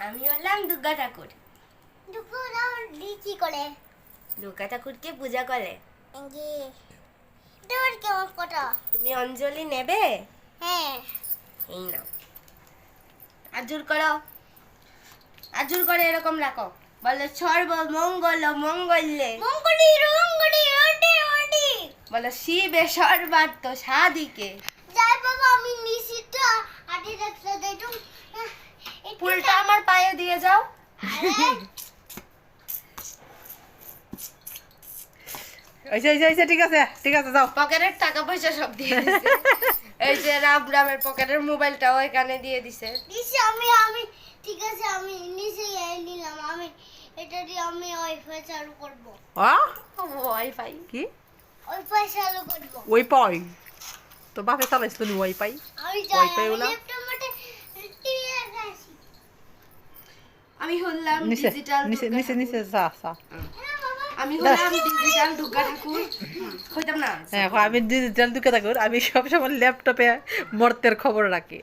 আমি হলাম দুর্গা ঠাকুর। কি করে? দুর্গা ঠাকুরকে পূজা করে। তোর কেমন কটা? তুমি অঞ্জলি নেবে? হ্যাঁ। এই নাও। আজুর করো, আজুর করে এরকম রাখো। বলো সর্ব মঙ্গল মঙ্গলে, মঙ্গলি রঙ্গলি ওডি ওডি। বলো শিবে সর্বার্থ সাধিকে। যাই বাবা আমি নিশ্চিত আটি রাখতে দেই তুমি। ফুলটা আমার পায়ে দিয়ে যাও। আচ্ছা ঠিক আছে যাও। পকেটের টাকা পয়সা সব দিয়ে দিছে। এই যে রামের পকেটের মোবাইলটাও এখানে দিয়ে দিছে। নিশ্চয় আমি ঠিক আছে আমি নিশ্চয় নিলাম। আমি এটা দিয়ে আমি ওয়াইফাই চালু করব। ওয়াইফাই কি ওয়াইফাই চালু করব। ওয়াইফাই তো বাপে চালাইছ তুমি ওয়াইফাই? আমি যাই ওয়াইফাই আমি ওলা? ল্যাপটপ মধ্যে টিভি লাগাইছি। আমি হলাম নিচে ডিজিটাল নিচে দুর্গা নিচে ঠাকুর। নিচে যা হ্যাঁ বাবা আমি হলাম ডিজিটাল দুর্গা ঠাকুর। কইতাম না? হ্যাঁ আমি ডিজিটাল দুকে থাকুন, আমি সবসময় ল্যাপটপে মর্তের খবর রাখি।